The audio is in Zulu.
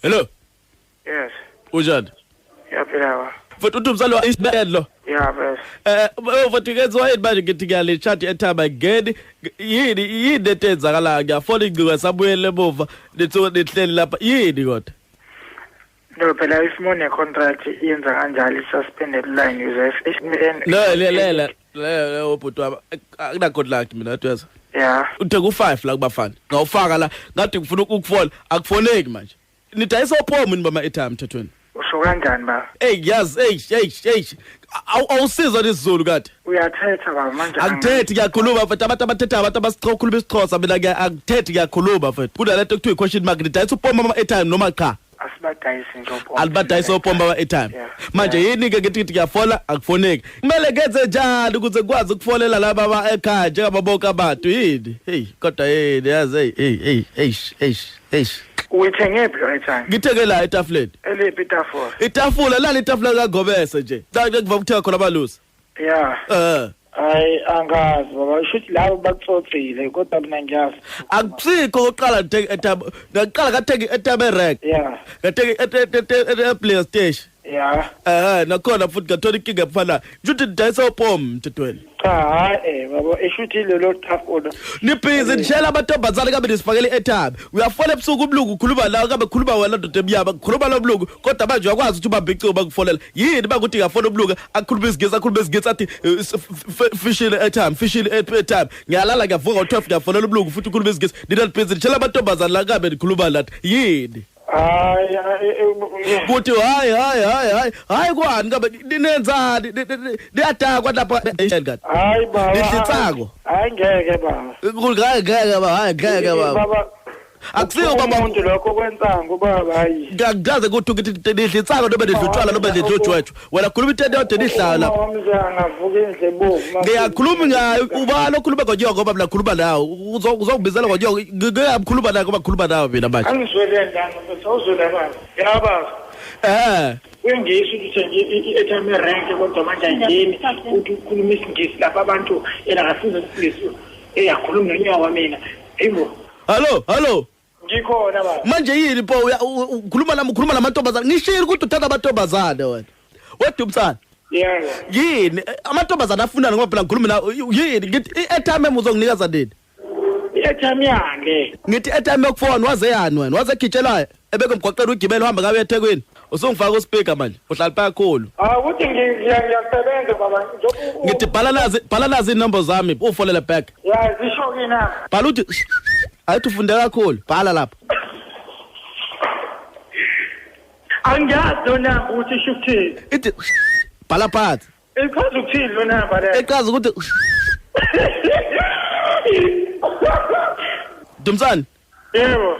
Hello. Yes. Unjani? Yaphela. Futhi uThumsalo isibedlo. Yeah, bes. Futhi kezwa yini manje ngithi ngiyale chat ethaba again. Yini etenzakala ngiyafona ingciwa sabuyele emuva nihleli lapha. Yini kodwa? No, phela isimone contract yenza kanjalo suspended line user Le obutwa akuna contract mina tweza. Yeah. Uthe ku5 la kubafana. Ngawufaka la ngathi ngifuna ukufola akufoneki manje. Nidayisa ophomo nibama airtime mthethweni. Usho kanjani ba? Hey yazi awusiza lesizulu kade. Uyathetha ba manje. Akuthethi ngiyakhuluma mfethu abantu abathetha abantu abasikhuluma isixhosa mina akuthethi ngiyakhuluma mfethu. Kunalento ekuthiwa question mark nidayisa ophomo ama airtime noma cha? Asibadayisi nje ophomo. Alibadayisa ophomo ama airtime. Manje yini ke ngithi ngiyafola akufoneki. Kumele kenze njani ukuze ukwazi ukufolela laba ekhaya njengababonke abantu yini? Hey kodwa yini yazi hey. Uyithengephi lo airtime? Ngitheke la etafuleni. Eliphi itafula? Itafula lali itafula kaGobese nje. La kuva ukuthenga khona abalusi. Yeah. Hayi angazi baba ushuthi labo bakutsotsile kodwa mina ngiyazi. Akusikho oqala ngithenga airtime. Ngaqala ngathenga airtime erek. Yeah. Ngathenga PlayStation. Yeah. Nakhona futhi ngathola inkinga efana. Ngithi ndayisa ophomo mthethweni. Cha baba eshuthi lelo tafula. Nibhizi ndishela amantombazane kabe nisifakele airtime. Uyafola ebusuku umlungu ukhuluma la kabe khuluma wena ndoda emnyama khuluma lo mlungu kodwa manje uyakwazi ukuthi ubambe icebo bakufolela. Yini bakuthi ngafona umlungu akhuluma isigesi athi fishile airtime. Ngiyalala ngiyavuka ngo12 ngiyafonela umlungu futhi ukhuluma isigesi. Nina nibhizi ndishela amantombazane la kabe nikhuluma lathi. Yini? Kuthi hayi kwani kabe ninenzani niyatakwa lapha ngani hayi baba nihitsako hayi ngeke baba ngeke baba akusiyo baba umuntu lokho kwenza ngubaba hayi ngakudaze ukuthi ukuthi nihitsako nobe nidlutshwala nobe nidlutshwethu wena khuluma into yodwa nihlala ngavuka indle bovu ngiyakhuluma ngayo ubalo khuluma ngonyoko ngoba mina khuluma nawe uzokubizela ngonyoko ngiyakhuluma nawe ngoba khuluma nawe mina manje angizwele ndanga besawuzwela baba yaba Uyangisi ukuthi i-airtime rank kodwa manje ayingeni uthi ukhuluma isingisi lapha abantu elakasiza isingisi eyakhuluma nonyawo mina hayibo Hello ngikhona baba manje yini pho ukhuluma namantombazane ngishilo ukuthi uthatha amantombazane wena wedumsana yebo yini amantombazane afunana ngoba phela ngikhuluma na yini ngithi i-airtime uzonginikeza nini i-airtime yange ngithi i-airtime yokufona waze yani wena waze khitshelayo ebeke mgwaqela ugibela uhamba ngabe eThekwini usongifaka uspeaker manje uhlala phakakhulu ukuthi ngiyasebenza baba ngithi bhala nazi inumber zami ufolele back ya zisho kina bhala uthi ayithi ufunde kakhulu bhala lapha angiyazi lona ukuthi shukuthini ithi bhala phansi ichaza ukuthini lona baba echaza ukuthi Dumsani yebo